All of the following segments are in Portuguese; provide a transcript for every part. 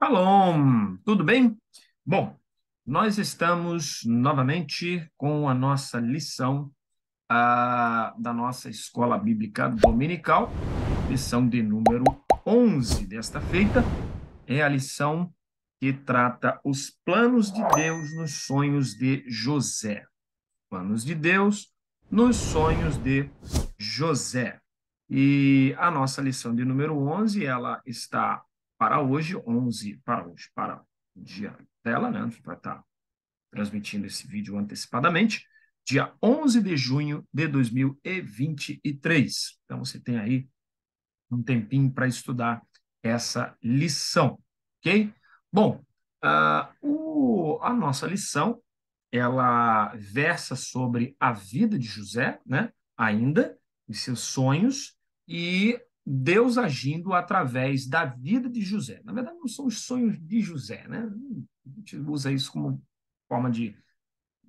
Shalom, tudo bem? Bom, nós estamos novamente com a nossa lição da nossa escola bíblica dominical, lição de número 11 desta feita, é a lição que trata os planos de Deus nos sonhos de José. Planos de Deus nos sonhos de José. E a nossa lição de número 11, ela está para hoje, 11 para hoje, para o dia dela, né? A gente vai estar transmitindo esse vídeo antecipadamente, dia 11 de junho de 2023. Então, você tem aí um tempinho para estudar essa lição, ok? Bom, a nossa lição ela versa sobre a vida de José, né? Ainda, e seus sonhos, e Deus agindo através da vida de José. Na verdade, não são os sonhos de José, né? A gente usa isso como forma de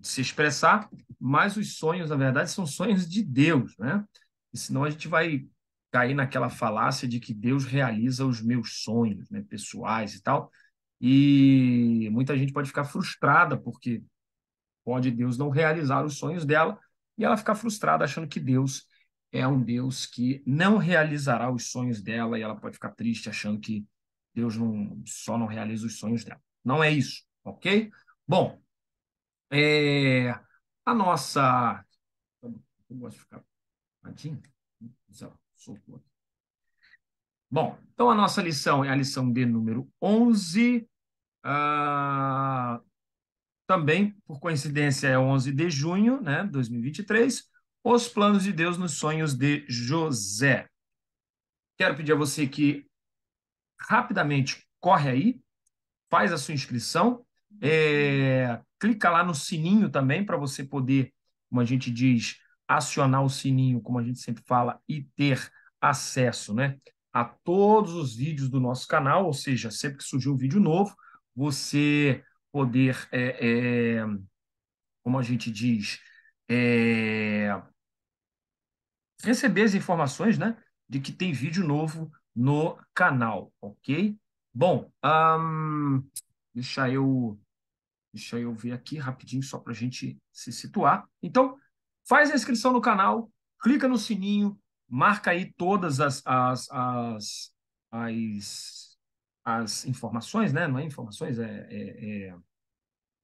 se expressar, mas os sonhos, na verdade, são sonhos de Deus, né? E senão a gente vai cair naquela falácia de que Deus realiza os meus sonhos, né, pessoais e tal. E muita gente pode ficar frustrada porque pode Deus não realizar os sonhos dela e ela ficar frustrada achando que Deus é um Deus que não realizará os sonhos dela e ela pode ficar triste achando que Deus só não realiza os sonhos dela. Não é isso, ok? Bom, é, a nossa... Eu gosto de ficar paradinho. Soltou aqui. Bom, então a nossa lição é a lição de número 11. Ah, também, por coincidência, é 11 de junho, né, 2023, os planos de Deus nos sonhos de José. Quero pedir a você que rapidamente corre aí, faz a sua inscrição, clica lá no sininho também para você poder, como a gente diz, acionar o sininho, como a gente sempre fala, e ter acesso, né, a todos os vídeos do nosso canal, ou seja, sempre que surgir um vídeo novo, você poder como a gente diz, é, receber as informações, né, de que tem vídeo novo no canal, ok? Bom, deixa eu, deixa eu ver aqui rapidinho só para a gente se situar. Então, faz a inscrição no canal, clica no sininho, marca aí todas as, as informações, né? Não é informações,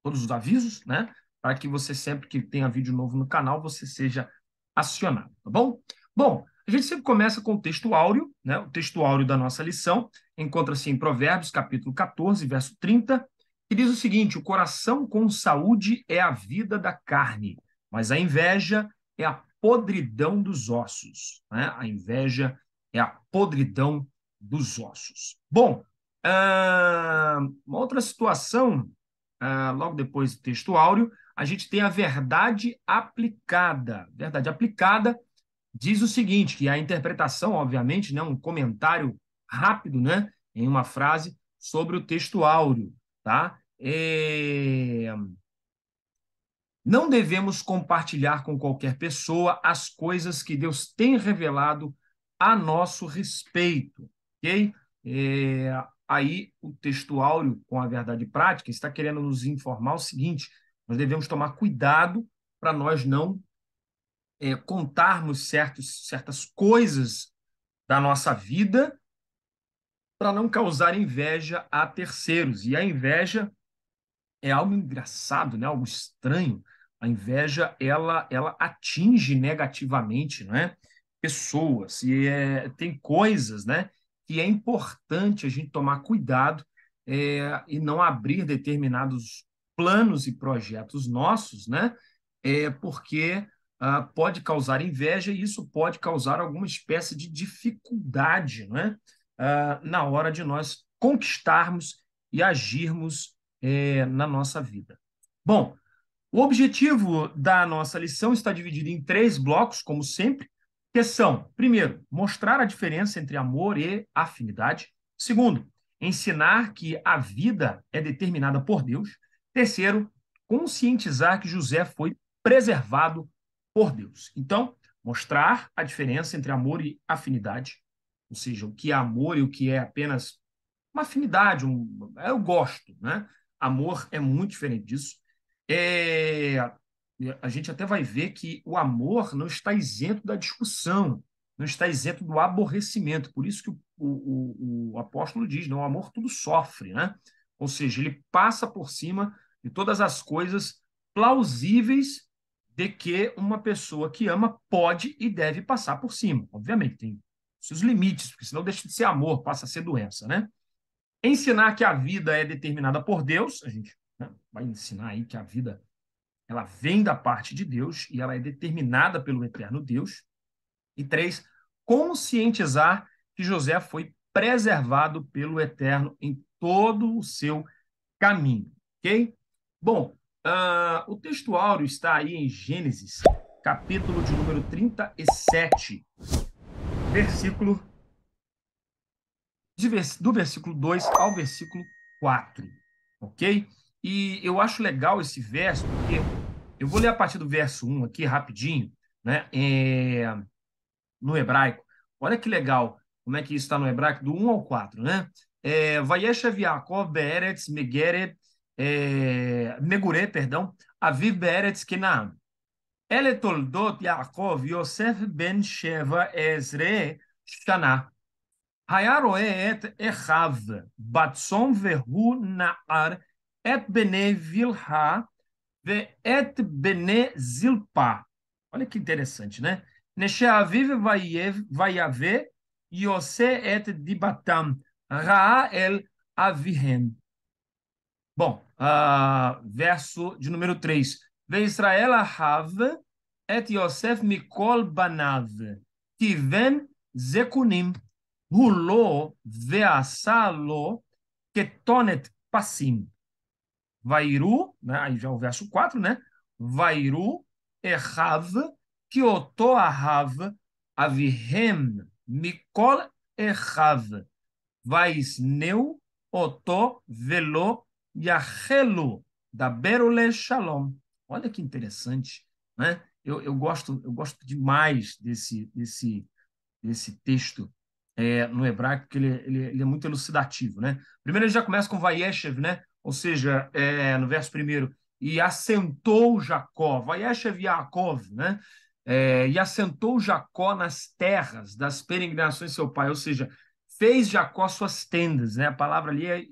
todos os avisos, né? Para que você, sempre que tenha vídeo novo no canal, você seja acionado, tá bom? Bom, a gente sempre começa com o texto áureo, né? O texto áureo da nossa lição encontra-se em Provérbios, capítulo 14, verso 30, que diz o seguinte: o coração com saúde é a vida da carne, mas a inveja é a podridão dos ossos, né? A inveja é a podridão dos ossos. Bom, uma outra situação logo depois do texto áureo, a gente tem a verdade aplicada. Verdade aplicada diz o seguinte, que a interpretação, obviamente, né, um comentário rápido, né, em uma frase sobre o texto áureo, tá? Não devemos compartilhar com qualquer pessoa as coisas que Deus tem revelado a nosso respeito, ok? Aí o texto áureo com a verdade prática está querendo nos informar o seguinte: nós devemos tomar cuidado para nós não contarmos certas coisas da nossa vida para não causar inveja a terceiros. E a inveja é algo engraçado, né? Algo estranho. A inveja, ela atinge negativamente, não é? Pessoas. E tem coisas, né? Que é importante a gente tomar cuidado e não abrir determinados planos e projetos nossos, né? Porque pode causar inveja e isso pode causar alguma espécie de dificuldade, não é? Na hora de nós conquistarmos e agirmos na nossa vida. Bom, o objetivo da nossa lição está dividido em três blocos, como sempre, que são, primeiro, mostrar a diferença entre amor e afinidade. Segundo, ensinar que a vida é determinada por Deus. Terceiro, conscientizar que José foi preservado por Deus. Então, mostrar a diferença entre amor e afinidade, ou seja, o que é amor e o que é apenas uma afinidade, eu gosto, né? Amor é muito diferente disso. É, a gente até vai ver que o amor não está isento da discussão, não está isento do aborrecimento. Por isso que o apóstolo diz, não, o amor tudo sofre, né? Ou seja, ele passa por cima de todas as coisas plausíveis de que uma pessoa que ama pode e deve passar por cima. Obviamente, tem seus limites, porque senão deixa de ser amor, passa a ser doença, né? Ensinar que a vida é determinada por Deus, a gente, né, vai ensinar aí que a vida ela vem da parte de Deus e ela é determinada pelo eterno Deus. E três, conscientizar que José foi preservado pelo eterno em todo o seu caminho, ok? Bom, o texto áureo está aí em Gênesis, capítulo de número 37, versículo do versículo 2 ao versículo 4, ok? E eu acho legal esse verso, porque eu vou ler a partir do verso 1 aqui rapidinho, né? No hebraico. Olha que legal, como é que isso está no hebraico, do 1 ao 4, né? Vayeshev Yaakov be'eretz megure, perdão, aviv be'eretz Canaan. Ele toldot Yaakov Yosef ben Sheva Ezre Shana. היה רואה את אחיו בצום והוא נער את בני בלהה ואת בני זלפה. Olha que interessante, né? Nesheaviv vayave Yose et dibatam Ra el avihem. Bom, verso de número 3. Ve Israel ahav et Yosef mikol banav tiven zekunim Hulô veassalo ketonet passim. Vairu, né? Aí já o verso 4, né? Vairu echav kioto ahav avihem mikol echav. Vaisneu oto velo yachelu daberule shalom. Olha que interessante, né? Eu gosto demais desse texto no hebraico, porque ele é muito elucidativo, né? Primeiro ele já começa com Vayeshev, né? Ou seja, no verso primeiro, e assentou Jacó, Vayeshev Yaakov, né? E assentou Jacó nas terras das peregrinações de seu pai, ou seja, fez Jacó suas tendas, né? A palavra ali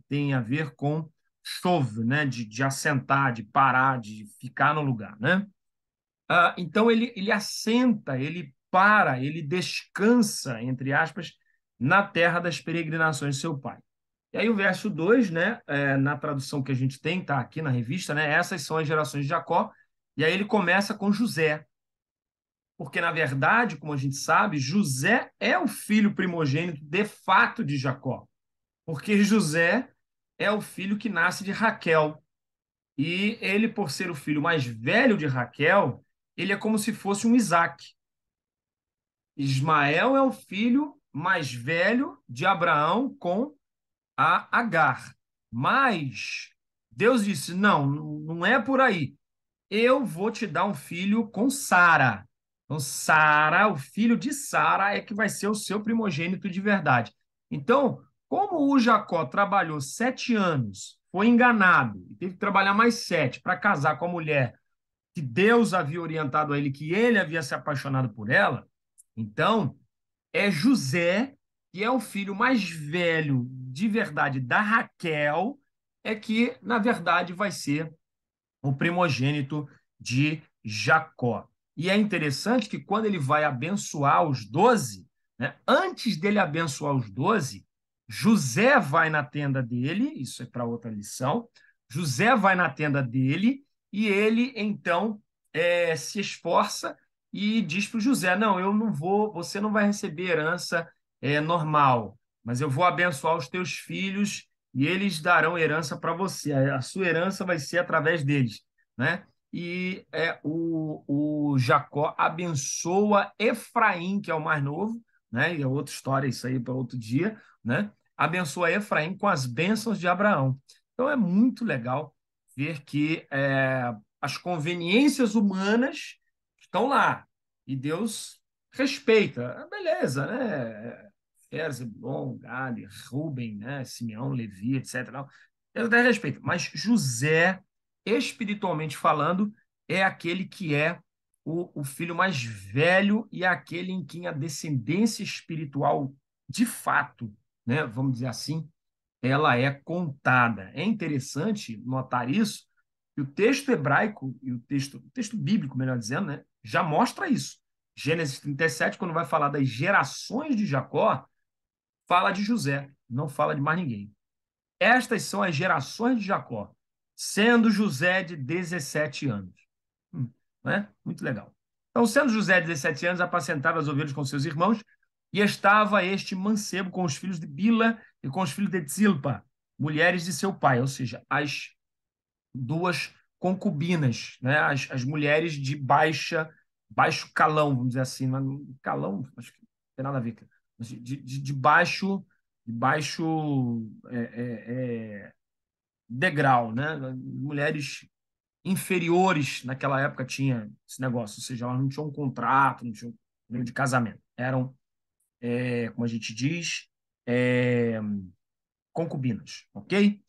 tem a ver com chove, né? De assentar, de parar, de ficar no lugar, né? Então ele assenta, ele para, ele descansa, entre aspas, na terra das peregrinações de seu pai. E aí o verso 2, né, na tradução que a gente tem, está aqui na revista, né, essas são as gerações de Jacó, e aí ele começa com José, porque na verdade, como a gente sabe, José é o filho primogênito de fato de Jacó, porque José é o filho que nasce de Raquel, e ele, por ser o filho mais velho de Raquel, ele é como se fosse um Isaac. Ismael é o filho mais velho de Abraão com a Agar. Mas Deus disse: não, não é por aí. Eu vou te dar um filho com Sara. Então, Sara, o filho de Sara, é que vai ser o seu primogênito de verdade. Então, como o Jacó trabalhou 7 anos, foi enganado, e teve que trabalhar mais 7 para casar com a mulher que Deus havia orientado a ele, que ele havia se apaixonado por ela, então é José, que é o filho mais velho de verdade da Raquel, é que, na verdade, vai ser o primogênito de Jacó. E é interessante que quando ele vai abençoar os 12, né, antes dele abençoar os 12, José vai na tenda dele, isso é para outra lição, José vai na tenda dele e ele, então, se esforça e diz para o José, não, eu não vou, você não vai receber herança normal, mas eu vou abençoar os teus filhos e eles darão herança para você. A sua herança vai ser através deles, né? E o Jacó abençoa Efraim, que é o mais novo, né? E é outra história, isso aí para outro dia, né? Abençoa Efraim com as bênçãos de Abraão. Então é muito legal ver que as conveniências humanas estão lá e Deus respeita. Beleza, né? Zebulon, Gad, Ruben, né? Simeão, Levi, etc. Não, eu até respeito, mas José, espiritualmente falando, é aquele que é o filho mais velho e é aquele em quem a descendência espiritual, de fato, né? Vamos dizer assim, ela é contada. É interessante notar isso, que o texto hebraico e o texto bíblico, melhor dizendo, né, já mostra isso. Gênesis 37, quando vai falar das gerações de Jacó, fala de José, não fala de mais ninguém. Estas são as gerações de Jacó, sendo José de 17 anos. Né? Muito legal. Então, sendo José de 17 anos, apacentava as ovelhas com seus irmãos, e estava este mancebo com os filhos de Bila e com os filhos de Zilpa, mulheres de seu pai, ou seja, as duas concubinas, né? As mulheres de baixo calão, vamos dizer assim, calão, acho que não tem nada a ver, de baixo degrau, né? Mulheres inferiores naquela época tinha esse negócio, ou seja, elas não tinham um contrato, não tinham meio de casamento, eram, como a gente diz, é, concubinas, ok?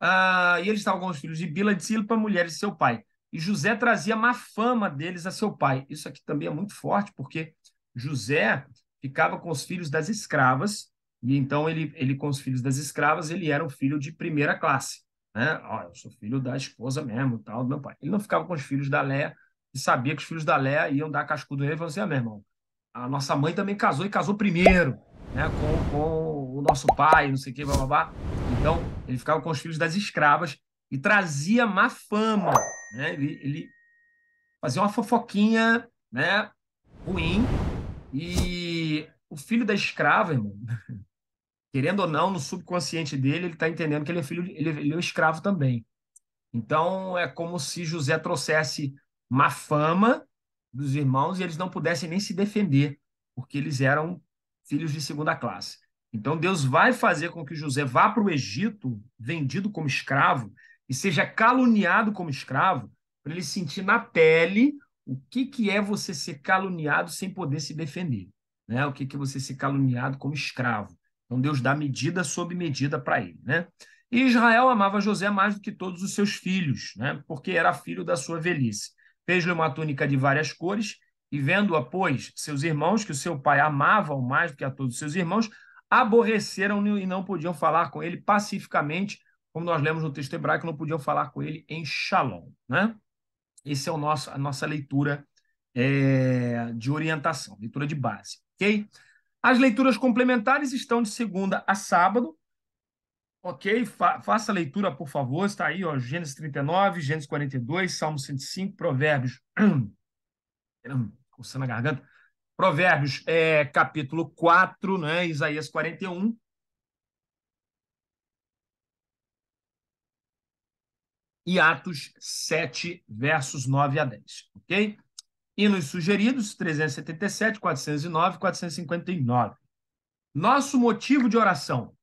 E eles estavam com os filhos de Bila e de Silpa, mulheres de seu pai. E José trazia má fama deles a seu pai. Isso aqui também é muito forte, porque José ficava com os filhos das escravas, e então ele com os filhos das escravas, ele era um filho de primeira classe. Né? Eu sou filho da esposa mesmo, tal, do meu pai. Ele não ficava com os filhos da Léa, e sabia que os filhos da Léa iam dar cascudo nele e falou assim: meu irmão, a nossa mãe também casou e casou primeiro, né, com o nosso pai, não sei o que, blá, blá, blá. Então, ele ficava com os filhos das escravas e trazia má fama, né? Ele fazia uma fofoquinha, né, ruim, e o filho da escrava, irmão, querendo ou não, no subconsciente dele, ele está entendendo que ele é filho, ele é um escravo também. Então, é como se José trouxesse má fama dos irmãos e eles não pudessem nem se defender, porque eles eram filhos de segunda classe. Então, Deus vai fazer com que José vá para o Egito, vendido como escravo, e seja caluniado como escravo, para ele sentir na pele o que é você ser caluniado sem poder se defender. Né? O que é você ser caluniado como escravo. Então, Deus dá medida sob medida para ele. Né? E Israel amava José mais do que todos os seus filhos, né? Porque era filho da sua velhice. Fez-lhe uma túnica de várias cores, e vendo-a, pois, seus irmãos, que o seu pai amava mais do que a todos os seus irmãos, aborreceram-no e não podiam falar com ele pacificamente, como nós lemos no texto hebraico, não podiam falar com ele em Shalom. Né? Esse é a nossa leitura de orientação, leitura de base. Ok? As leituras complementares estão de segunda a sábado. Ok, faça a leitura, por favor. Está aí, ó, Gênesis 39, Gênesis 42, Salmo 105, Provérbios. Coçando a garganta. Provérbios, capítulo 4, né? Isaías 41. E Atos 7, versos 9 a 10. Ok? Hinos sugeridos: 377, 409, 459. Nosso motivo de oração: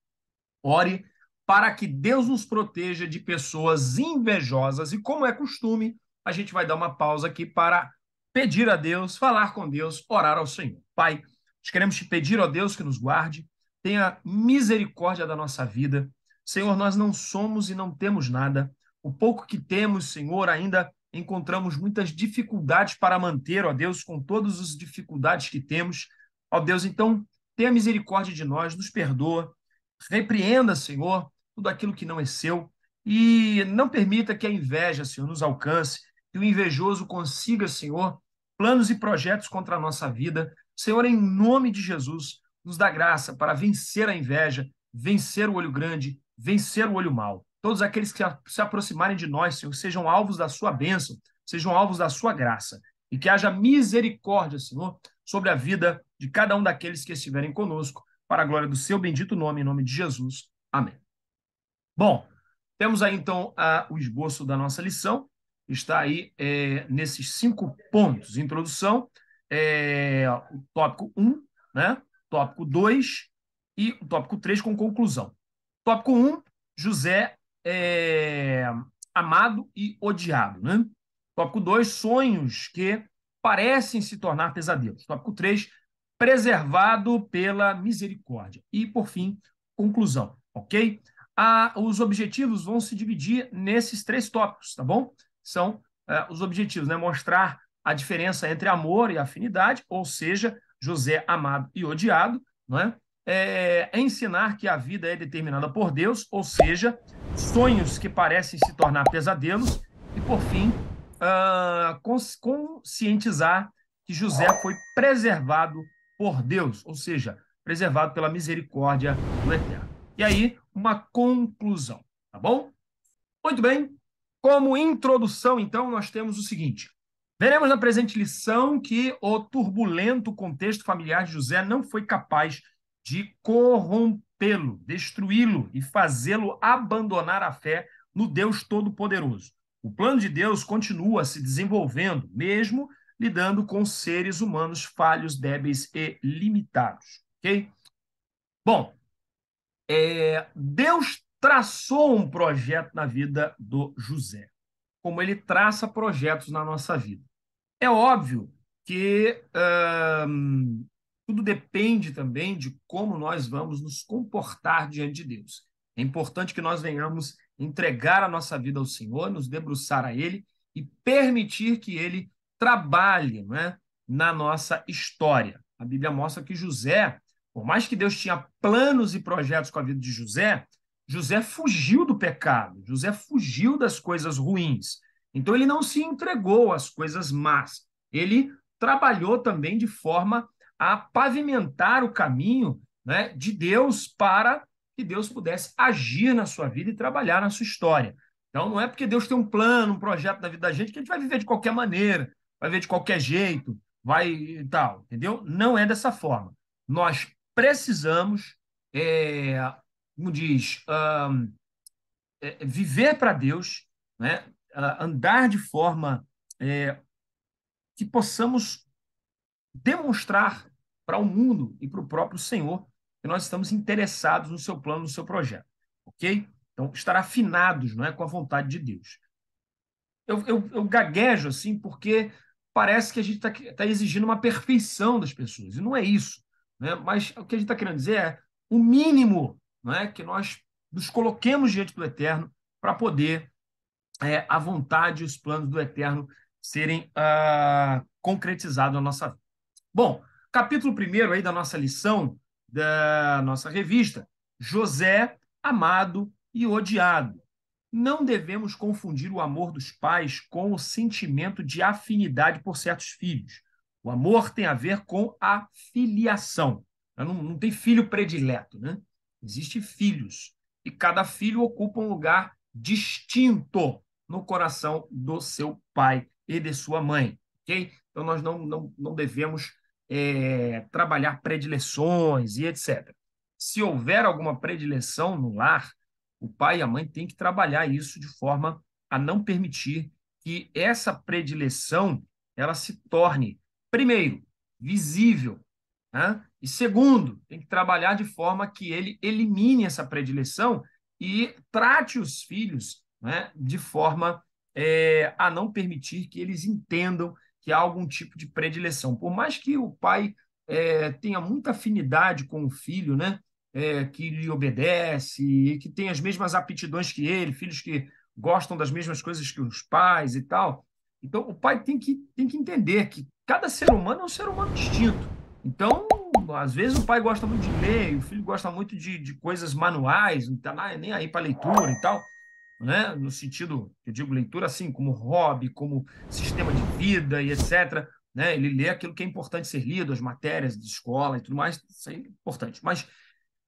ore para que Deus nos proteja de pessoas invejosas. E como é costume, a gente vai dar uma pausa aqui para pedir a Deus, falar com Deus, orar ao Senhor. Pai, nós queremos te pedir, ó Deus, que nos guarde, tenha misericórdia da nossa vida. Senhor, nós não somos e não temos nada. O pouco que temos, Senhor, ainda encontramos muitas dificuldades para manter, ó Deus, com todas as dificuldades que temos. Ó Deus, então, tenha misericórdia de nós, nos perdoa, repreenda, Senhor, tudo aquilo que não é seu e não permita que a inveja, Senhor, nos alcance, que o invejoso consiga, Senhor, planos e projetos contra a nossa vida. Senhor, em nome de Jesus, nos dá graça para vencer a inveja, vencer o olho grande, vencer o olho mau. Todos aqueles que se aproximarem de nós, Senhor, sejam alvos da sua bênção, sejam alvos da sua graça. E que haja misericórdia, Senhor, sobre a vida de cada um daqueles que estiverem conosco, para a glória do seu bendito nome, em nome de Jesus. Amém. Bom, temos aí então o esboço da nossa lição, está aí nesses 5 pontos. Introdução, o tópico 1, né? Tópico 2 e o tópico 3 com conclusão. Tópico 1, José amado e odiado, né? Tópico 2, sonhos que parecem se tornar pesadelos. Tópico 3, preservado pela misericórdia. E, por fim, conclusão, ok? Os objetivos vão se dividir nesses 3 tópicos, tá bom? São os objetivos, né? Mostrar a diferença entre amor e afinidade, ou seja, José amado e odiado, não é? Ensinar que a vida é determinada por Deus, ou seja, sonhos que parecem se tornar pesadelos, e, por fim, conscientizar que José foi preservado por Deus, ou seja, preservado pela misericórdia do Eterno. E aí, uma conclusão, tá bom? Muito bem. Como introdução, então, nós temos o seguinte: veremos na presente lição que o turbulento contexto familiar de José não foi capaz de corrompê-lo, destruí-lo e fazê-lo abandonar a fé no Deus Todo-Poderoso. O plano de Deus continua se desenvolvendo, mesmo lidando com seres humanos falhos, débeis e limitados. Ok? Bom, Deus traçou um projeto na vida do José, como ele traça projetos na nossa vida. É óbvio que tudo depende também de como nós vamos nos comportar diante de Deus. É importante que nós venhamos entregar a nossa vida ao Senhor, nos debruçar a Ele e permitir que Ele trabalhe, não é, na nossa história. A Bíblia mostra que José, por mais que Deus tinha planos e projetos com a vida de José, José fugiu do pecado, José fugiu das coisas ruins. Então, ele não se entregou às coisas más. Ele trabalhou também de forma a pavimentar o caminho, né, de Deus para que Deus pudesse agir na sua vida e trabalhar na sua história. Então, não é porque Deus tem um plano, um projeto na vida da gente que a gente vai viver de qualquer maneira, vai viver de qualquer jeito, vai e tal, entendeu? Não é dessa forma. Nós precisamos, como diz, viver para Deus, né? Andar de forma que possamos demonstrar para o mundo e para o próprio Senhor que nós estamos interessados no seu plano, no seu projeto, ok? Então, estar afinados, não é, com a vontade de Deus. Eu gaguejo assim porque parece que a gente está exigindo uma perfeição das pessoas, e não é isso, né? Mas o que a gente está querendo dizer é o mínimo, não é, que nós nos coloquemos diante do Eterno para poder a vontade e os planos do Eterno serem concretizados na nossa vida. Bom, capítulo 1 aí da nossa lição, da nossa revista, José, amado e odiado. Não devemos confundir o amor dos pais com o sentimento de afinidade por certos filhos. O amor tem a ver com a filiação. Não tem filho predileto, né? Existem filhos. E cada filho ocupa um lugar distinto no coração do seu pai e de sua mãe. Ok? Então, nós não devemos trabalhar predileções e etc. Se houver alguma predileção no lar, o pai e a mãe têm que trabalhar isso de forma a não permitir que essa predileção ela se torne, primeiro, visível, né? E segundo, tem que trabalhar de forma que ele elimine essa predileção e trate os filhos, né, de forma a não permitir que eles entendam que há algum tipo de predileção. Por mais que o pai tenha muita afinidade com o filho, né, que lhe obedece e que tem as mesmas aptidões que ele, filhos que gostam das mesmas coisas que os pais e tal. Então, o pai tem que entender que cada ser humano é um ser humano distinto. Então, às vezes o pai gosta muito de ler, o filho gosta muito de coisas manuais, não está nem aí para leitura e tal, né? No sentido, eu digo leitura assim, como hobby, como sistema de vida e etc. Né? Ele lê aquilo que é importante ser lido, as matérias de escola e tudo mais, isso é importante. Mas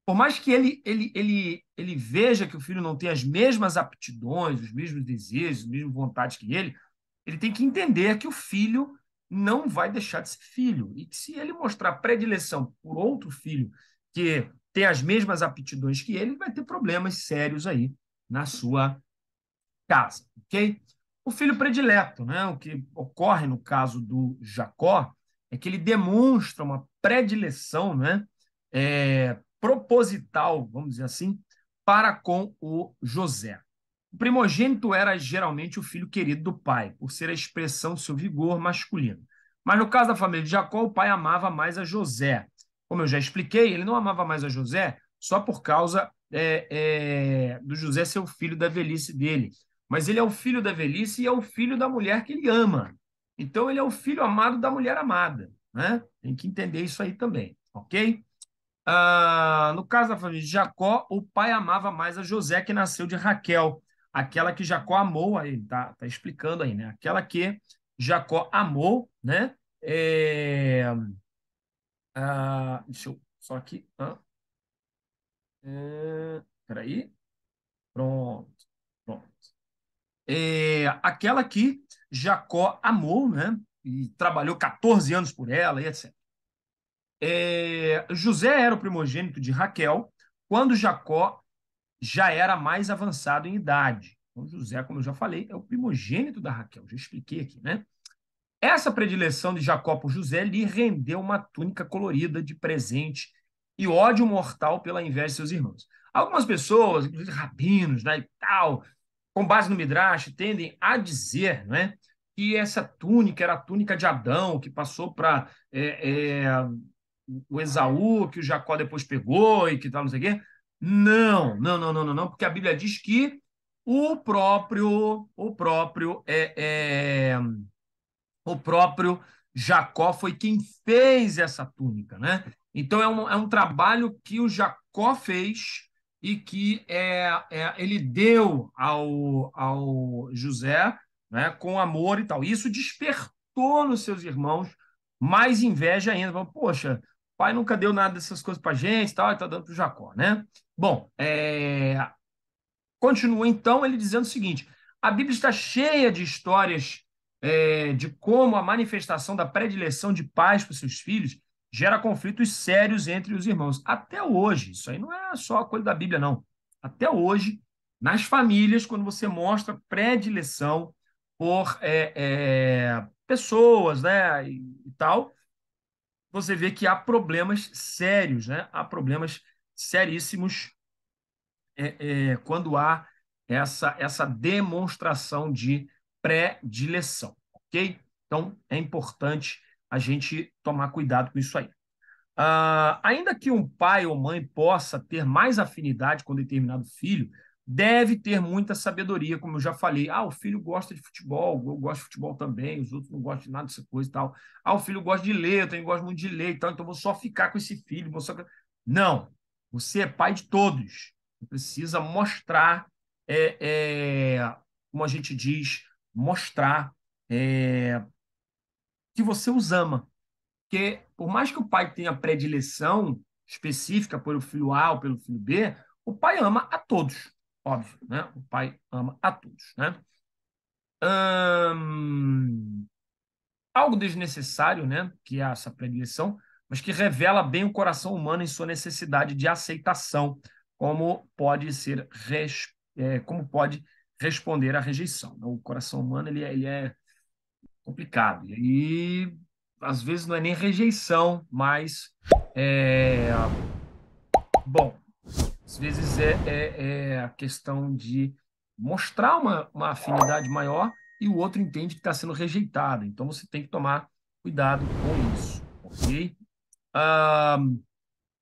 por mais que ele veja que o filho não tem as mesmas aptidões, os mesmos desejos, as mesmas vontades que ele tem que entender que o filho não vai deixar de ser filho. E que se ele mostrar predileção por outro filho que tem as mesmas aptidões que ele vai ter problemas sérios aí na sua casa, ok? O filho predileto, né? O que ocorre no caso do Jacó é que ele demonstra uma predileção, né? Proposital, vamos dizer assim, para com o José. O primogênito era geralmente o filho querido do pai, por ser a expressão do seu vigor masculino. Mas no caso da família de Jacó, o pai amava mais a José. Como eu já expliquei, ele não amava mais a José só por causa do José ser o filho da velhice dele. Mas ele é o filho da velhice e é o filho da mulher que ele ama. Então, ele é o filho amado da mulher amada, né? Tem que entender isso aí também, ok? No caso da família de Jacó, o pai amava mais a José, que nasceu de Raquel, aquela que Jacó amou, aí tá explicando aí, né? Aquela que Jacó amou, né? Deixa eu só aqui. Peraí. Pronto, pronto. Aquela que Jacó amou, né? E trabalhou 14 anos por ela, e etc. José era o primogênito de Raquel, quando Jacó já era mais avançado em idade. Então, José, como eu já falei, é o primogênito da Raquel, já expliquei aqui, né? Essa predileção de Jacó por José lhe rendeu uma túnica colorida de presente e ódio mortal pela inveja de seus irmãos. Algumas pessoas, inclusive rabinos, né, e tal, com base no Midrash, tendem a dizer, né, que essa túnica era a túnica de Adão, que passou para o Esaú, que o Jacó depois pegou e que tal, não sei o quê. Não, não, não, não, não, não, porque a Bíblia diz que o próprio Jacó foi quem fez essa túnica, né? Então é um trabalho que o Jacó fez e que ele deu ao José, né, com amor e tal. Isso despertou nos seus irmãos mais inveja ainda. Falaram, poxa, o pai nunca deu nada dessas coisas para gente, e tal, e está dando para o Jacó, né? Bom, continua então ele dizendo o seguinte: a Bíblia está cheia de histórias de como a manifestação da predileção de pais para seus filhos gera conflitos sérios entre os irmãos. Até hoje, isso aí não é só coisa da Bíblia, não. Até hoje, nas famílias, quando você mostra predileção por pessoas, né, e tal, você vê que há problemas sérios, né? Há problemas seríssimos quando há essa demonstração de predileção, ok? Então, é importante a gente tomar cuidado com isso aí. Ainda que um pai ou mãe possa ter mais afinidade com determinado filho, deve ter muita sabedoria, como eu já falei. O filho gosta de futebol, eu gosto de futebol também, os outros não gostam de nada dessa coisa e tal. O filho gosta de ler, eu também gosto muito de ler e tal, então vou só ficar com esse filho. Não, você é pai de todos. Você precisa mostrar, como a gente diz, mostrar que você os ama. Porque, por mais que o pai tenha predileção específica pelo filho A ou pelo filho B, o pai ama a todos, óbvio, né? O pai ama a todos, né? Hum, Algo desnecessário, né? Que é essa predileção, mas que revela bem o coração humano em sua necessidade de aceitação, como pode ser, como pode responder à rejeição. O coração humano ele é complicado. E aí, às vezes, não é nem rejeição, mas bom, às vezes é a questão de mostrar uma afinidade maior e o outro entende que está sendo rejeitado. Então você tem que tomar cuidado com isso, ok? Ah,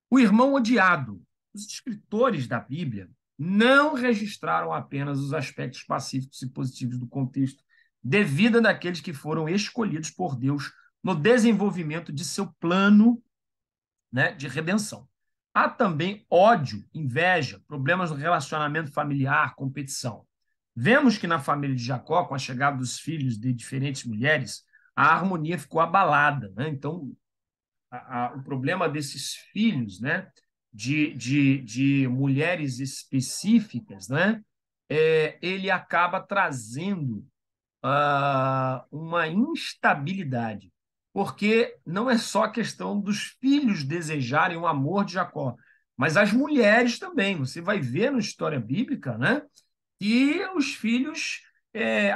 o irmão odiado. Os escritores da Bíblia não registraram apenas os aspectos pacíficos e positivos do contexto de vida daqueles que foram escolhidos por Deus no desenvolvimento de seu plano, né, de redenção. Há também ódio, inveja, problemas no relacionamento familiar, competição. Vemos que na família de Jacó, com a chegada dos filhos de diferentes mulheres, a harmonia ficou abalada, né? Então, o problema desses filhos, né, de mulheres específicas, né, ele acaba trazendo uma instabilidade, porque não é só a questão dos filhos desejarem o amor de Jacó, mas as mulheres também. Você vai ver na história bíblica, né, que os filhos,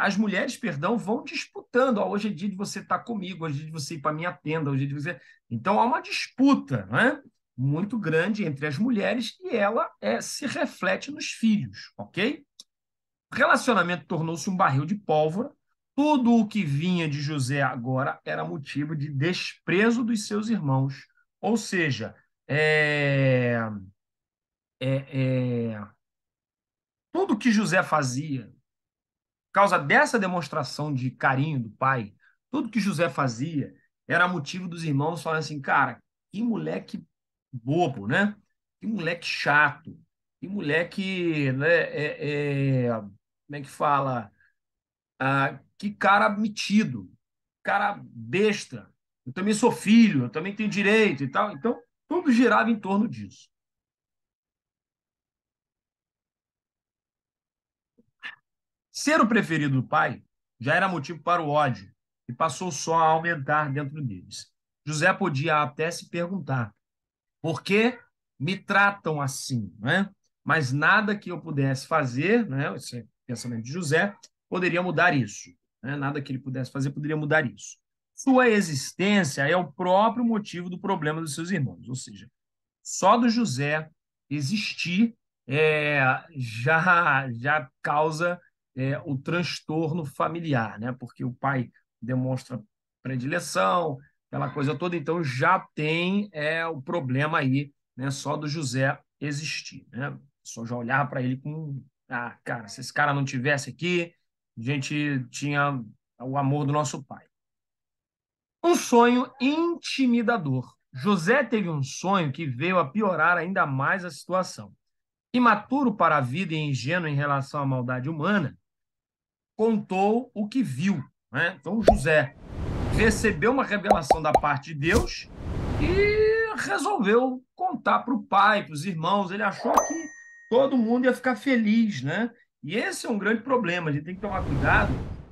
as mulheres, perdão, vão disputando. Hoje é dia de você estar comigo, hoje é dia de você ir para a minha tenda, hoje é dia de você. Então há uma disputa, né, muito grande entre as mulheres e ela se reflete nos filhos, ok? O relacionamento tornou-se um barril de pólvora, Tudo o que vinha de José agora era motivo de desprezo dos seus irmãos. Ou seja, é, tudo que José fazia, por causa dessa demonstração de carinho do pai, tudo que José fazia era motivo dos irmãos falarem assim, cara, que moleque bobo, né? Que moleque chato, que moleque, né? Como é que fala? Que cara metido, cara besta. Eu também sou filho, eu também tenho direito e tal. Então, tudo girava em torno disso. Ser o preferido do pai já era motivo para o ódio e passou só a aumentar dentro deles. José podia até se perguntar: por que me tratam assim, né? Mas nada que eu pudesse fazer, né? Esse pensamento de José poderia mudar isso, né? Nada que ele pudesse fazer poderia mudar isso. Sua existência é o próprio motivo do problema dos seus irmãos, ou seja, só do José existir é, já causa o transtorno familiar, né? Porque o pai demonstra predileção, aquela coisa toda, então já tem o problema aí, né? Só do José existir, né? Só já olhar para ele com, cara, se esse cara não tivesse aqui, a gente tinha o amor do nosso pai. Um sonho intimidador. José teve um sonho que veio a piorar ainda mais a situação. Imaturo para a vida e ingênuo em relação à maldade humana, contou o que viu, né? Então, José recebeu uma revelação da parte de Deus e resolveu contar para o pai, para os irmãos. Ele achou que todo mundo ia ficar feliz, né? E esse é um grande problema. A gente tem que tomar cuidado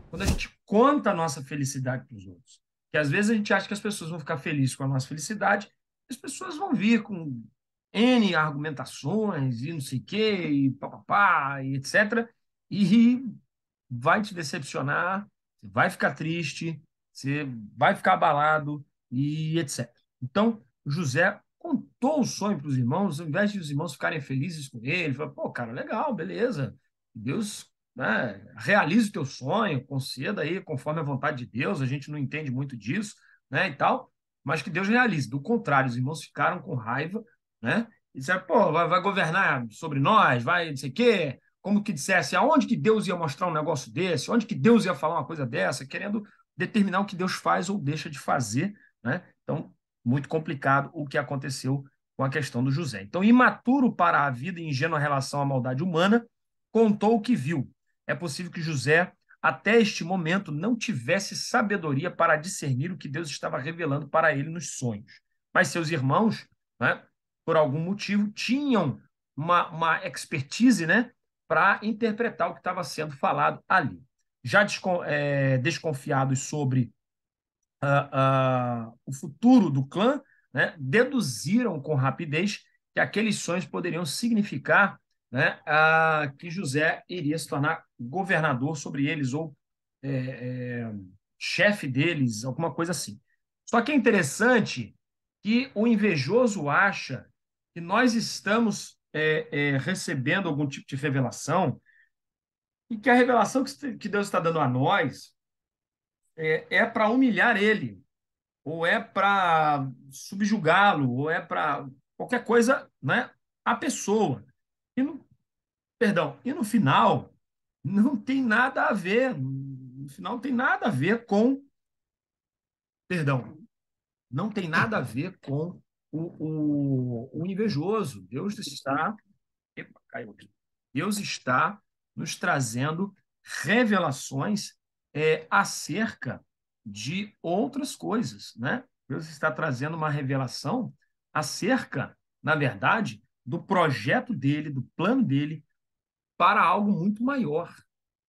quando a gente conta a nossa felicidade para os outros. Porque às vezes a gente acha que as pessoas vão ficar felizes com a nossa felicidade, as pessoas vão vir com N argumentações e não sei o quê, e papapá, e etc. E vai te decepcionar, você vai ficar triste, você vai ficar abalado e etc. Então, José contou o sonho para os irmãos, ao invés de os irmãos ficarem felizes com ele, falou, pô, cara, legal, beleza, Deus, né, realize o teu sonho, conceda aí conforme a vontade de Deus, a gente não entende muito disso, né, e tal, mas que Deus realize. Do contrário, os irmãos ficaram com raiva, né, e disseram, pô, vai governar sobre nós, vai não sei o quê, como que dissesse aonde que Deus ia mostrar um negócio desse, onde que Deus ia falar uma coisa dessa, querendo determinar o que Deus faz ou deixa de fazer, né? Então, muito complicado o que aconteceu com a questão do José. Então, imaturo para a vida e ingênuo em relação à maldade humana, contou o que viu. É possível que José, até este momento, não tivesse sabedoria para discernir o que Deus estava revelando para ele nos sonhos. Mas seus irmãos, né, por algum motivo, tinham uma expertise, né, para interpretar o que estava sendo falado ali. Já desconfiados sobre o futuro do clã, né, deduziram com rapidez que aqueles sonhos poderiam significar, né, que José iria se tornar governador sobre eles ou é, é, chefe deles, alguma coisa assim. Só que é interessante que o invejoso acha que nós estamos recebendo algum tipo de revelação e que a revelação que Deus está dando a nós para humilhar ele, ou é para subjugá-lo, ou é para qualquer coisa, né? A pessoa. E no, perdão, e no final não tem nada a ver, no final não tem nada a ver com, perdão, não tem nada a ver com o invejoso. Deus está, epa, caiu aqui. Deus está nos trazendo revelações acerca de outras coisas, né? Deus está trazendo uma revelação acerca, na verdade, do projeto dele, do plano dele para algo muito maior,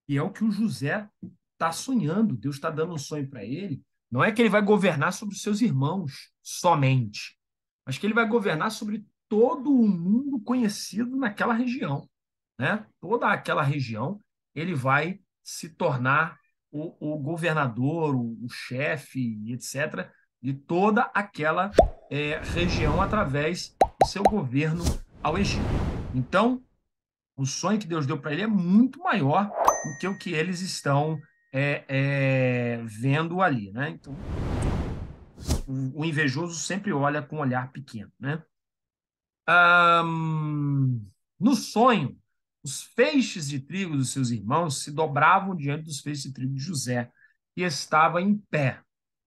que é o que o José está sonhando. Deus está dando um sonho para ele. Não é que ele vai governar sobre os seus irmãos somente, mas que ele vai governar sobre todo o mundo conhecido naquela região, né? Toda aquela região, ele vai se tornar o governador, o chefe, etc., de toda aquela região através do seu governo ao Egito. Então, o sonho que Deus deu para ele é muito maior do que o que eles estão vendo ali, né? Então, o invejoso sempre olha com um olhar pequeno, né? No sonho, os feixes de trigo dos seus irmãos se dobravam diante dos feixes de trigo de José, que estava em pé.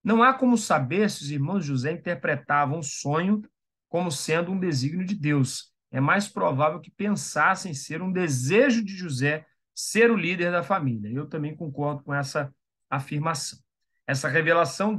Não há como saber se os irmãos de José interpretavam o sonho como sendo um desígnio de Deus. É mais provável que pensassem ser um desejo de José ser o líder da família. Eu também concordo com essa afirmação. Essa revelação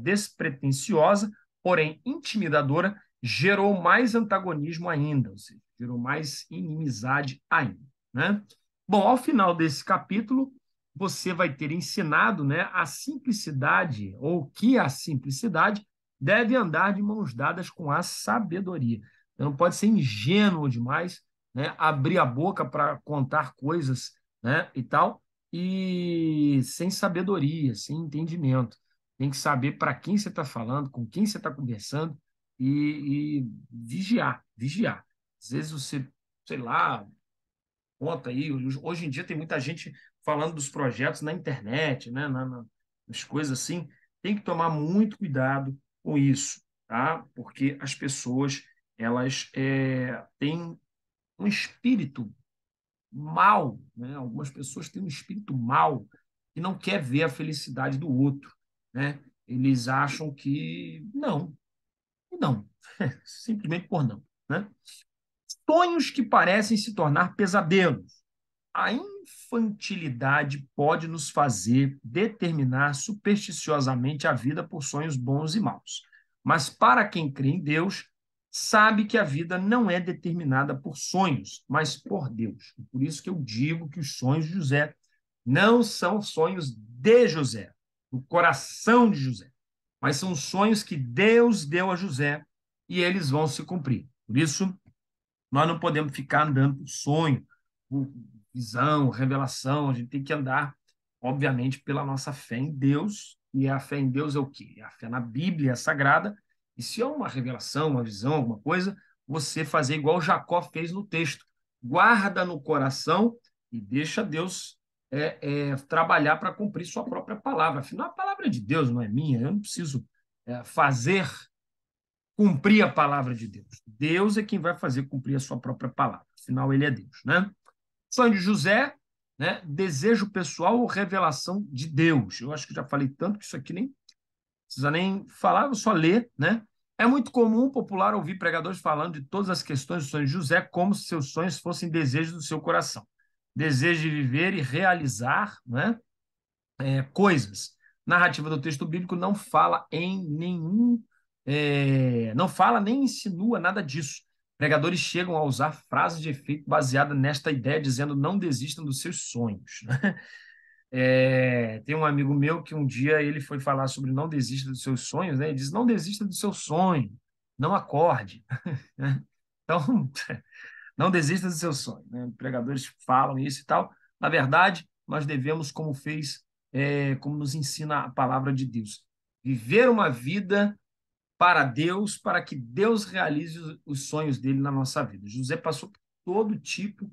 despretensiosa, porém intimidadora, gerou mais antagonismo ainda, ou seja, gerou mais inimizade ainda, né? Bom, ao final desse capítulo, você vai ter ensinado, né, a simplicidade, ou que a simplicidade deve andar de mãos dadas com a sabedoria. Então, não pode ser ingênuo demais, né, abrir a boca para contar coisas, né, e tal, e sem sabedoria, sem entendimento. Tem que saber para quem você está falando, com quem você está conversando, e vigiar, vigiar. Às vezes você, sei lá, conta aí, hoje em dia tem muita gente falando dos projetos na internet, né, nas coisas assim, tem que tomar muito cuidado com isso, tá? Porque as pessoas, elas têm um espírito mal, né? Algumas pessoas têm um espírito mal e não quer ver a felicidade do outro, né? Eles acham que não, simplesmente por não, né? Sonhos que parecem se tornar pesadelos. A infantilidade pode nos fazer determinar supersticiosamente a vida por sonhos bons e maus. Mas para quem crê em Deus, sabe que a vida não é determinada por sonhos, mas por Deus. Por isso que eu digo que os sonhos de José não são sonhos de José, do coração de José, mas são sonhos que Deus deu a José e eles vão se cumprir. Por isso, nós não podemos ficar andando por sonho, por visão, revelação. A gente tem que andar, obviamente, pela nossa fé em Deus. E a fé em Deus é o quê? É a fé na Bíblia Sagrada. E se é uma revelação, uma visão, alguma coisa, você fazer igual Jacó fez no texto. Guarda no coração e deixa Deus trabalhar para cumprir sua própria palavra. Afinal, a palavra é de Deus, não é minha. Eu não preciso fazer cumprir a palavra de Deus. Deus é quem vai fazer cumprir a sua própria palavra. Afinal, ele é Deus, né? Sonho de José, né? Desejo pessoal ou revelação de Deus. Eu acho que já falei tanto que isso aqui nem precisa nem falar, eu só ler, né? É muito comum, popular, ouvir pregadores falando de todas as questões do sonho de José como se seus sonhos fossem desejos do seu coração. Desejo de viver e realizar, né? Coisas. Narrativa do texto bíblico não fala em nenhum, não fala nem insinua nada disso. Pregadores chegam a usar frases de efeito baseadas nesta ideia, dizendo não desistam dos seus sonhos. Tem um amigo meu que um dia ele foi falar sobre não desista dos seus sonhos, né? Ele diz não desista do seu sonho, não acorde. Então, não desista do seu sonho, né? Pregadores falam isso e tal. Na verdade, nós devemos, como nos ensina a palavra de Deus, viver uma vida para Deus, para que Deus realize os sonhos dele na nossa vida. José passou por todo tipo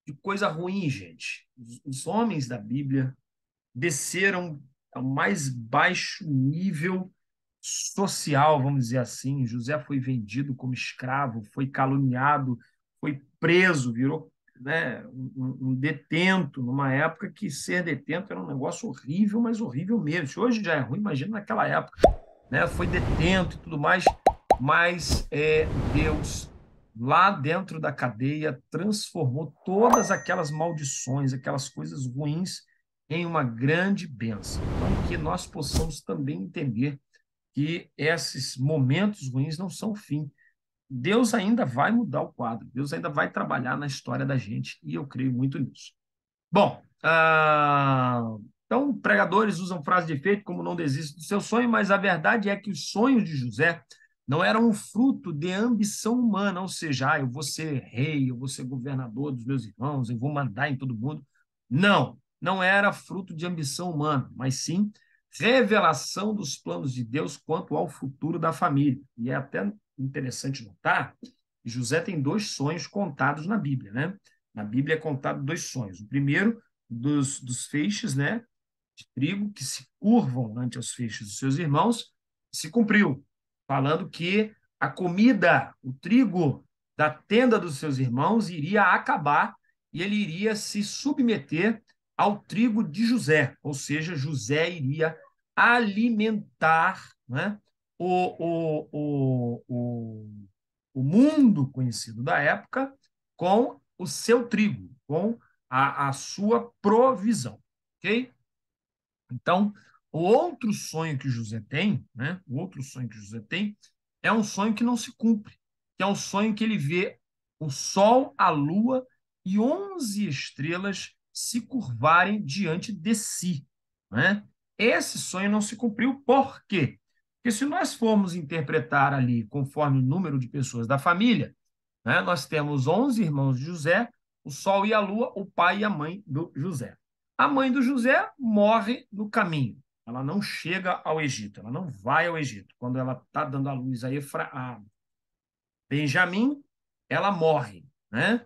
de coisa ruim, gente. Os homens da Bíblia desceram ao mais baixo nível social, vamos dizer assim. José foi vendido como escravo, foi caluniado, foi preso, virou, né, um detento, numa época que ser detento era um negócio horrível, mas horrível mesmo. Se hoje já é ruim, imagina naquela época, né? Foi detento e tudo mais, mas Deus, lá dentro da cadeia, transformou todas aquelas maldições, aquelas coisas ruins, em uma grande bênção. Então, que nós possamos também entender que esses momentos ruins não são o fim. Deus ainda vai mudar o quadro, Deus ainda vai trabalhar na história da gente, e eu creio muito nisso. Bom, então, pregadores usam frases de efeito como não desista do seu sonho, mas a verdade é que os sonhos de José não eram um fruto de ambição humana, ou seja, eu vou ser rei, eu vou ser governador dos meus irmãos, eu vou mandar em todo mundo. Não, não era fruto de ambição humana, mas sim revelação dos planos de Deus quanto ao futuro da família. E é até interessante notar que José tem dois sonhos contados na Bíblia, né? Na Bíblia é contado dois sonhos. O primeiro dos feixes, né? de trigo que se curvam ante os feixes dos seus irmãos, se cumpriu, falando que a comida, o trigo da tenda dos seus irmãos iria acabar e ele iria se submeter ao trigo de José, ou seja, José iria alimentar, né, o mundo conhecido da época com o seu trigo, com a sua provisão, ok? Então, o outro sonho que José tem, né? O outro sonho que José tem é um sonho que não se cumpre, que é um sonho que ele vê o sol, a lua e 11 estrelas se curvarem diante de si, né? Esse sonho não se cumpriu por quê? Porque se nós formos interpretar ali conforme o número de pessoas da família, né, nós temos 11 irmãos de José, o sol e a lua, o pai e a mãe do José. A mãe do José morre no caminho. Ela não chega ao Egito, ela não vai ao Egito. Quando ela está dando a luz a Benjamim, ela morre, né?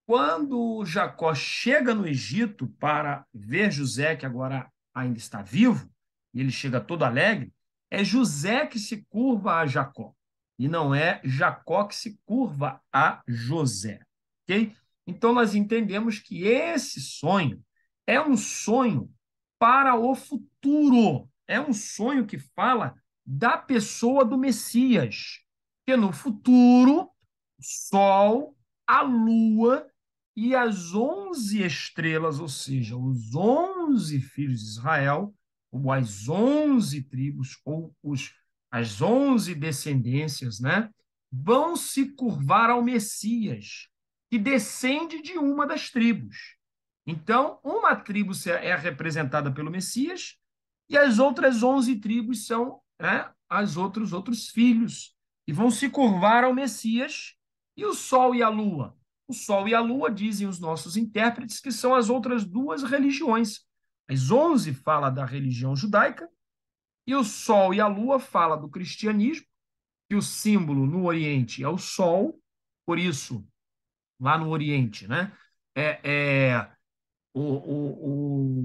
Quando Jacó chega no Egito para ver José, que agora ainda está vivo, e ele chega todo alegre, é José que se curva a Jacó, e não é Jacó que se curva a José, ok? Então nós entendemos que esse sonho é um sonho para o futuro, é um sonho que fala da pessoa do Messias, que no futuro, o sol, a lua e as 11 estrelas, ou seja, os 11 filhos de Israel, ou as 11 tribos, ou as 11 descendências, né, vão se curvar ao Messias, que descende de uma das tribos. Então, uma tribo é representada pelo Messias e as outras 11 tribos são, né, outros filhos, e vão se curvar ao Messias. E o Sol e a Lua? O Sol e a Lua, dizem os nossos intérpretes, que são as outras duas religiões. As 11 fala da religião judaica, e o Sol e a Lua fala do cristianismo, que o símbolo no Oriente é o Sol, por isso, lá no Oriente, né, é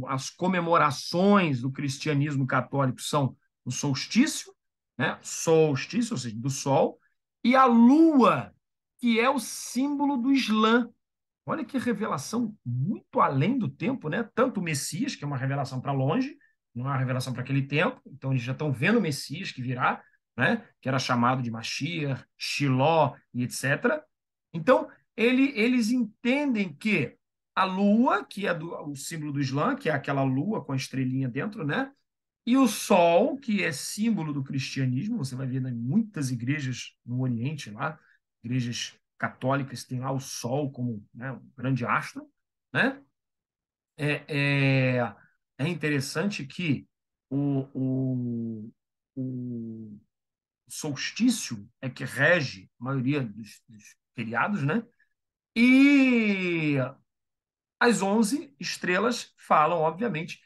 as comemorações do cristianismo católico são o solstício, né? Solstício, ou seja, do sol, e a lua, que é o símbolo do Islã. Olha que revelação muito além do tempo, né? Tanto o Messias, que é uma revelação para longe, não é uma revelação para aquele tempo, então eles já estão vendo o Messias que virá, né? Que era chamado de Mashiach, Shiló e etc. Então, eles entendem que a lua, que é o símbolo do Islã, que é aquela lua com a estrelinha dentro, né? E o sol, que é símbolo do cristianismo, você vai ver em muitas igrejas no Oriente lá, igrejas católicas tem lá o sol como, né, um grande astro, né? É, é, é interessante que o, o, o solstício é que rege a maioria dos feriados, né? E as 11 estrelas falam, obviamente,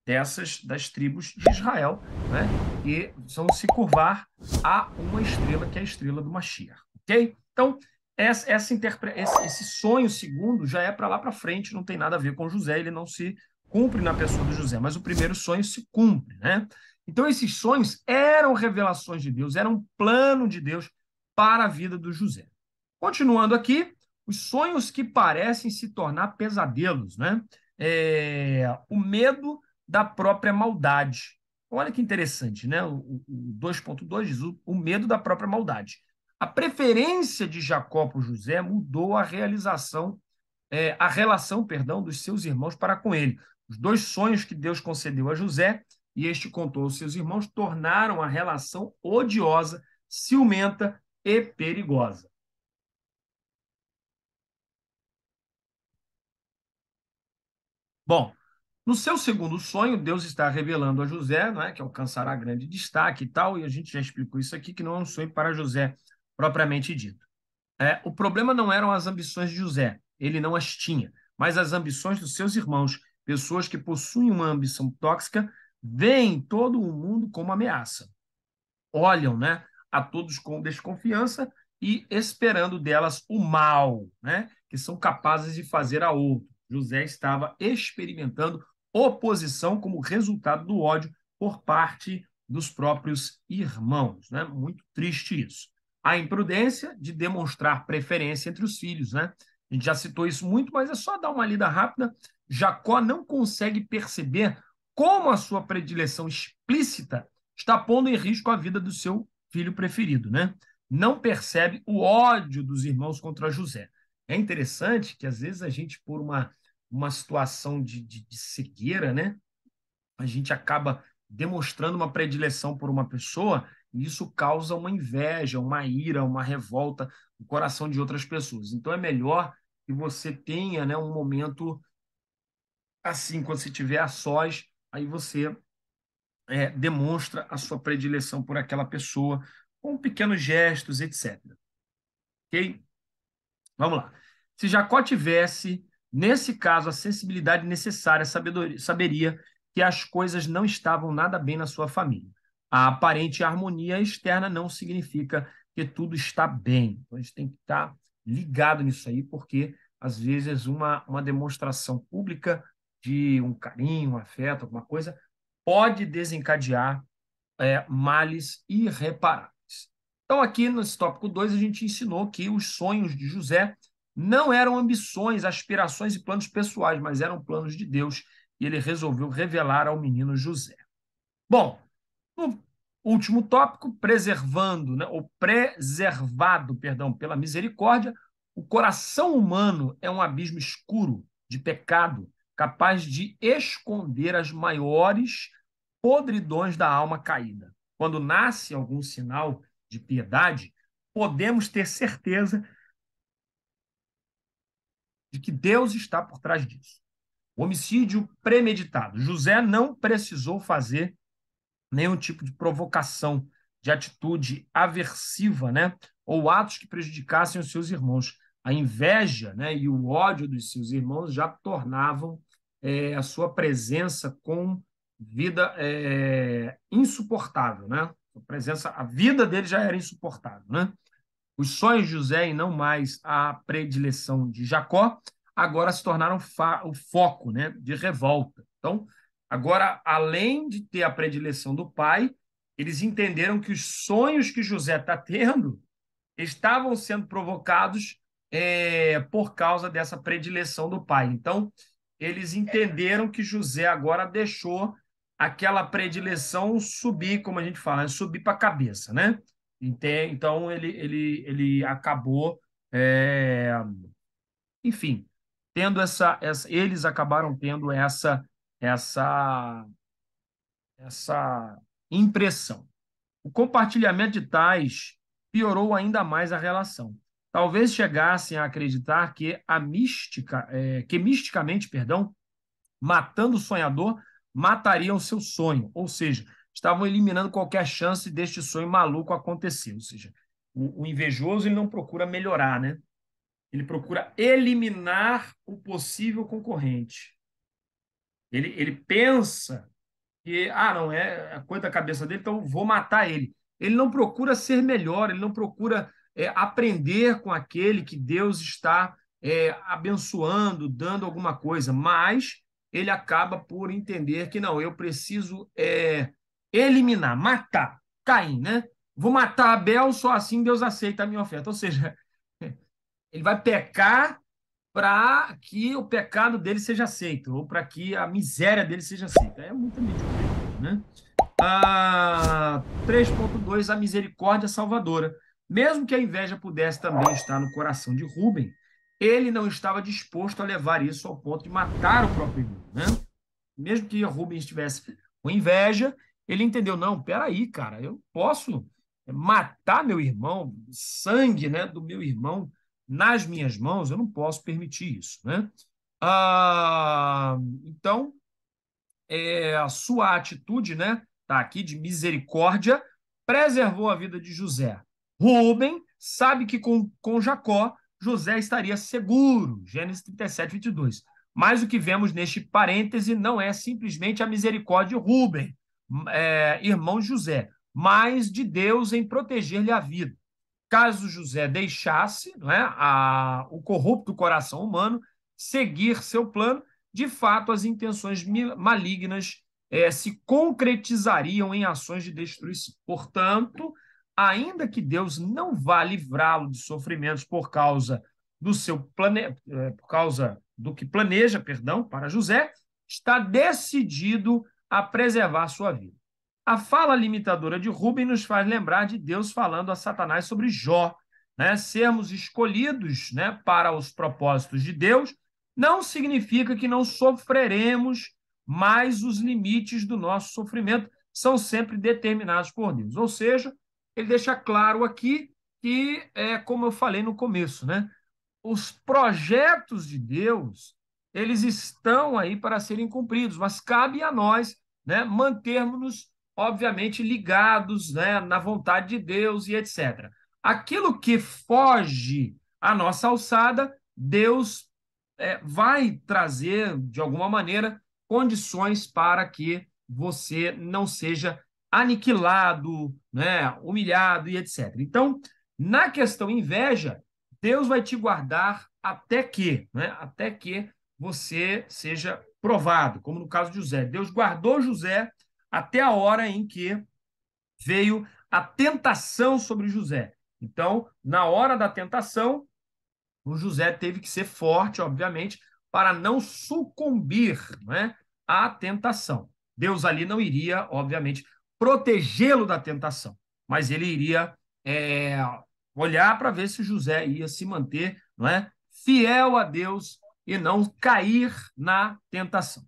das tribos de Israel, né? E vão se curvar a uma estrela, que é a estrela do Mashiach, ok? Então, esse sonho segundo já é para lá para frente, não tem nada a ver com José, ele não se cumpre na pessoa do José, mas o primeiro sonho se cumpre, né? Então, esses sonhos eram revelações de Deus, eram um plano de Deus para a vida do José. Continuando aqui, os sonhos que parecem se tornar pesadelos, né? O medo da própria maldade. Olha que interessante, né? O 2.2 diz o medo da própria maldade. A preferência de Jacó por José mudou a relação, perdão, dos seus irmãos para com ele. Os dois sonhos que Deus concedeu a José e este contou aos seus irmãos tornaram a relação odiosa, ciumenta e perigosa. Bom, no seu segundo sonho, Deus está revelando a José, não é, que alcançará grande destaque e tal, e a gente já explicou isso aqui, que não é um sonho para José propriamente dito. O problema não eram as ambições de José, ele não as tinha, mas as ambições dos seus irmãos, pessoas que possuem uma ambição tóxica, veem todo o mundo como ameaça, olham, né, a todos com desconfiança e esperando delas o mal, né, que são capazes de fazer a outro. José estava experimentando oposição como resultado do ódio por parte dos próprios irmãos, né? Muito triste isso. A imprudência de demonstrar preferência entre os filhos, né? A gente já citou isso muito, mas é só dar uma lida rápida. Jacó não consegue perceber como a sua predileção explícita está pondo em risco a vida do seu filho preferido, né? Não percebe o ódio dos irmãos contra José. É interessante que, às vezes, a gente, por uma situação de cegueira, né? A gente acaba demonstrando uma predileção por uma pessoa e isso causa uma inveja, uma ira, uma revolta no coração de outras pessoas. Então, é melhor que você tenha, né, um momento assim, quando você estiver a sós, aí você demonstra a sua predileção por aquela pessoa com pequenos gestos, etc. Ok? Vamos lá. Se Jacó tivesse, nesse caso, a sensibilidade necessária, saberia que as coisas não estavam nada bem na sua família. A aparente harmonia externa não significa que tudo está bem. Então, a gente tem que estar ligado nisso aí, porque, às vezes, uma demonstração pública de um carinho, um afeto, alguma coisa, pode desencadear males irreparáveis. Então, aqui nesse tópico 2 a gente ensinou que os sonhos de José não eram ambições, aspirações e planos pessoais, mas eram planos de Deus, e ele resolveu revelar ao menino José. Bom, no último tópico, preservando, né, ou preservado, perdão, pela misericórdia, o coração humano é um abismo escuro de pecado, capaz de esconder as maiores podridões da alma caída. Quando nasce algum sinal de piedade, podemos ter certeza de que Deus está por trás disso. Homicídio premeditado. José não precisou fazer nenhum tipo de provocação, de atitude aversiva, né? Ou atos que prejudicassem os seus irmãos. A inveja, né, e o ódio dos seus irmãos já tornavam a sua presença com vida insuportável, né? A vida dele já era insuportável, né? Os sonhos de José e não mais a predileção de Jacó agora se tornaram o foco, né, de revolta. Então, agora, além de ter a predileção do pai, eles entenderam que os sonhos que José está tendo estavam sendo provocados por causa dessa predileção do pai. Então, eles entenderam que José agora deixou aquela predileção subir, como a gente fala, subir para a cabeça, né? Então, ele acabou, enfim, tendo eles acabaram tendo essa, essa impressão. O compartilhamento de tais piorou ainda mais a relação. Talvez chegassem a acreditar que misticamente, perdão, matando o sonhador, matariam seu sonho, ou seja, estavam eliminando qualquer chance deste sonho maluco acontecer. Ou seja, o invejoso ele não procura melhorar, né? Ele procura eliminar o possível concorrente. Ele pensa que, não, é a coisa da cabeça dele, então vou matar ele. Ele não procura ser melhor, ele não procura aprender com aquele que Deus está abençoando, dando alguma coisa, mas ele acaba por entender que não, eu preciso eliminar, matar Caim, né? Vou matar Abel, só assim Deus aceita a minha oferta. Ou seja, ele vai pecar para que o pecado dele seja aceito, ou para que a miséria dele seja aceita. É muita mediocridade, né? 3.2, a misericórdia salvadora. Mesmo que a inveja pudesse também estar no coração de Rubem, ele não estava disposto a levar isso ao ponto de matar o próprio irmão, né? Mesmo que Rubem estivesse com inveja, ele entendeu, não, peraí, cara, eu posso matar meu irmão, sangue, né, do meu irmão nas minhas mãos, eu não posso permitir isso, né? Então, a sua atitude, né, tá aqui de misericórdia, preservou a vida de José. Rubem sabe que com Jacó, José estaria seguro. Gênesis 37, 22. Mas o que vemos neste parêntese não é simplesmente a misericórdia de Rubem, irmão de José, mas de Deus em proteger-lhe a vida. Caso José deixasse, não é, o corrupto coração humano seguir seu plano, de fato as intenções malignas se concretizariam em ações de destruição. Portanto, ainda que Deus não vá livrá-lo de sofrimentos por causa por causa do que planeja, perdão, para José, está decidido a preservar sua vida. A fala limitadora de Rubem nos faz lembrar de Deus falando a Satanás sobre Jó, né? Sermos escolhidos, né, para os propósitos de Deus não significa que não sofreremos, mas os limites do nosso sofrimento são sempre determinados por Deus. Ou seja, ele deixa claro aqui que, como eu falei no começo, né, os projetos de Deus, eles estão aí para serem cumpridos, mas cabe a nós, né, mantermos-nos, obviamente, ligados, né, na vontade de Deus e etc. Aquilo que foge à nossa alçada, Deus vai trazer, de alguma maneira, condições para que você não seja aniquilado, né, humilhado e etc. Então, na questão inveja, Deus vai te guardar até que, né, até que você seja provado, como no caso de José. Deus guardou José até a hora em que veio a tentação sobre José. Então, na hora da tentação, o José teve que ser forte, obviamente, para não sucumbir, né, à tentação. Deus ali não iria, obviamente, protegê-lo da tentação, mas ele iria olhar para ver se José ia se manter, não é, fiel a Deus e não cair na tentação.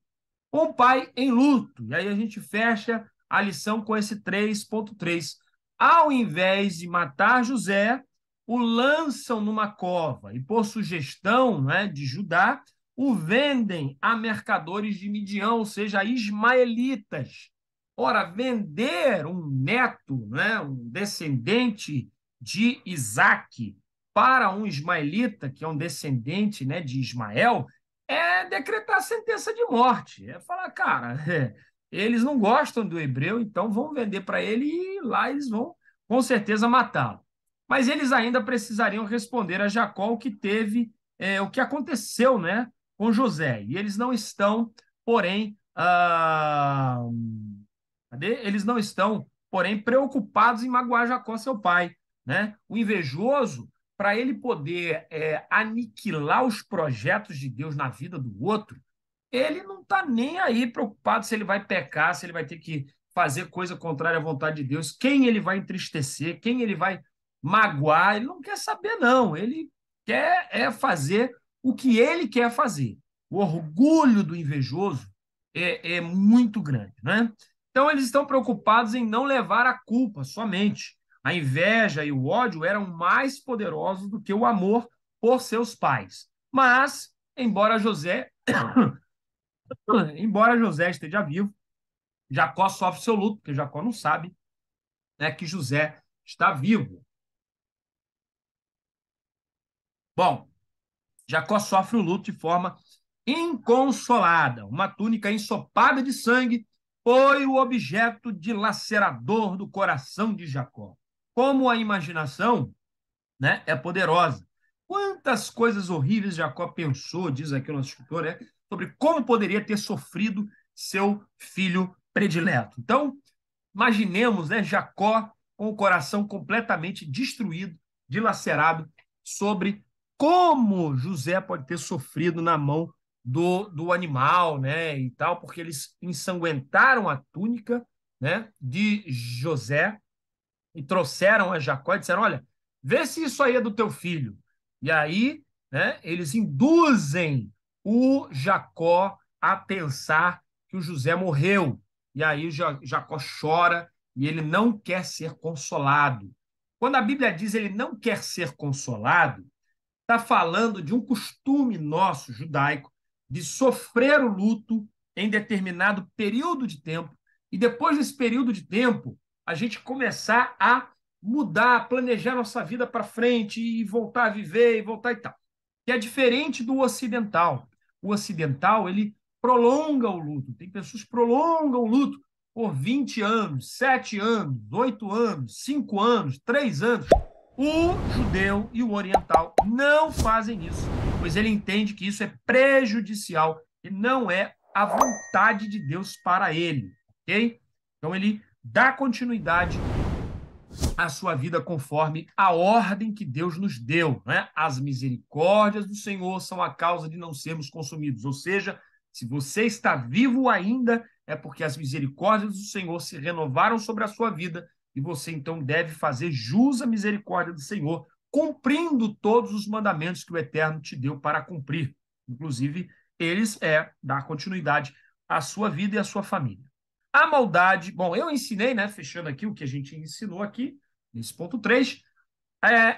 Um pai em luto. E aí a gente fecha a lição com esse 3.3. Ao invés de matar José, o lançam numa cova e, por sugestão, né, de Judá, o vendem a mercadores de Midian, ou seja, a ismaelitas. Ora, vender um neto, né, um descendente de Isaque para um ismaelita, que é um descendente, né, de Ismael, é decretar sentença de morte. É falar, cara, eles não gostam do hebreu, então vão vender para ele e lá eles vão, com certeza, matá-lo. Mas eles ainda precisariam responder a Jacó o que teve, o que aconteceu, né, com José. E eles não estão, porém, eles não estão, porém, preocupados em magoar Jacó, seu pai, né? O invejoso, para ele poder aniquilar os projetos de Deus na vida do outro, ele não está nem aí preocupado se ele vai pecar, se ele vai ter que fazer coisa contrária à vontade de Deus, quem ele vai entristecer, quem ele vai magoar, ele não quer saber, não. Ele quer fazer o que ele quer fazer. O orgulho do invejoso é muito grande, né? Então, eles estão preocupados em não levar a culpa somente. A inveja e o ódio eram mais poderosos do que o amor por seus pais. Mas, embora José esteja vivo, Jacó sofre seu luto, porque Jacó não sabe, né, que José está vivo. Bom, Jacó sofre o luto de forma inconsolada. Uma túnica ensopada de sangue foi o objeto dilacerador do coração de Jacó. Como a imaginação, né, é poderosa. Quantas coisas horríveis Jacó pensou, diz aqui o nosso escritor, né, sobre como poderia ter sofrido seu filho predileto. Então, imaginemos, né, Jacó com o coração completamente destruído, dilacerado, sobre como José pode ter sofrido na mão do animal, né, e tal, porque eles ensanguentaram a túnica, né, de José e trouxeram a Jacó e disseram, olha, vê se isso aí é do teu filho. E aí, né, eles induzem o Jacó a pensar que o José morreu. E aí Jacó chora e ele não quer ser consolado. Quando a Bíblia diz ele não quer ser consolado, está falando de um costume nosso judaico de sofrer o luto em determinado período de tempo e depois desse período de tempo a gente começar a mudar, planejar nossa vida para frente e voltar a viver e voltar e tal. Que é diferente do ocidental. O ocidental, ele prolonga o luto. Tem pessoas que prolongam o luto por 20 anos, 7 anos, 8 anos, 5 anos, 3 anos. O judeu e o oriental não fazem isso, pois ele entende que isso é prejudicial e não é a vontade de Deus para ele, ok? Então, ele dá continuidade à sua vida conforme a ordem que Deus nos deu, né? As misericórdias do Senhor são a causa de não sermos consumidos, ou seja, se você está vivo ainda, é porque as misericórdias do Senhor se renovaram sobre a sua vida e você então deve fazer jus à misericórdia do Senhor, cumprindo todos os mandamentos que o Eterno te deu para cumprir. Inclusive, eles dar continuidade à sua vida e à sua família. A maldade, bom, eu ensinei, né, fechando aqui o que a gente ensinou aqui, nesse ponto 3,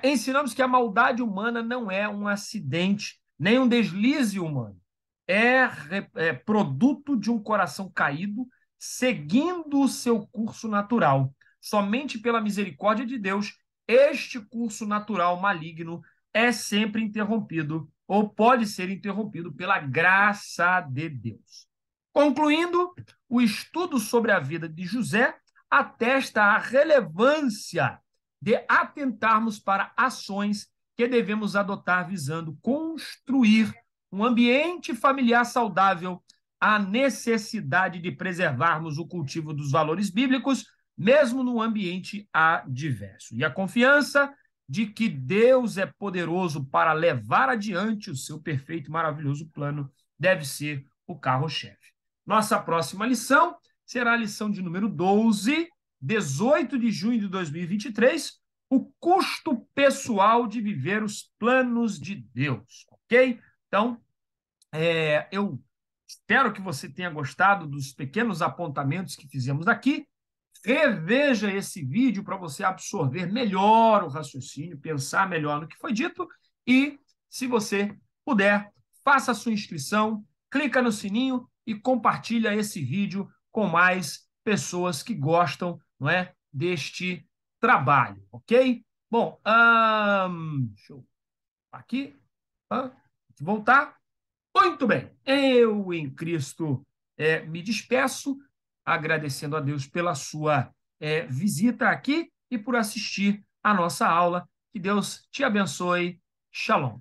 ensinamos que a maldade humana não é um acidente, nem um deslize humano. É produto de um coração caído, seguindo o seu curso natural. Somente pela misericórdia de Deus, este curso natural maligno é sempre interrompido, ou pode ser interrompido pela graça de Deus. Concluindo, o estudo sobre a vida de José atesta a relevância de atentarmos para ações que devemos adotar visando construir um ambiente familiar saudável, a necessidade de preservarmos o cultivo dos valores bíblicos, mesmo num ambiente adverso. E a confiança de que Deus é poderoso para levar adiante o seu perfeito e maravilhoso plano deve ser o carro-chefe. Nossa próxima lição será a lição de número 12, 18 de junho de 2023, o custo pessoal de viver os planos de Deus, ok? Então, eu espero que você tenha gostado dos pequenos apontamentos que fizemos aqui. Reveja esse vídeo para você absorver melhor o raciocínio, pensar melhor no que foi dito e, se você puder, faça a sua inscrição, clica no sininho e compartilha esse vídeo com mais pessoas que gostam, não é, deste trabalho, ok? Bom, deixa eu aqui, voltar. Muito bem, eu em Cristo me despeço, agradecendo a Deus pela sua visita aqui e por assistir a nossa aula. Que Deus te abençoe. Shalom.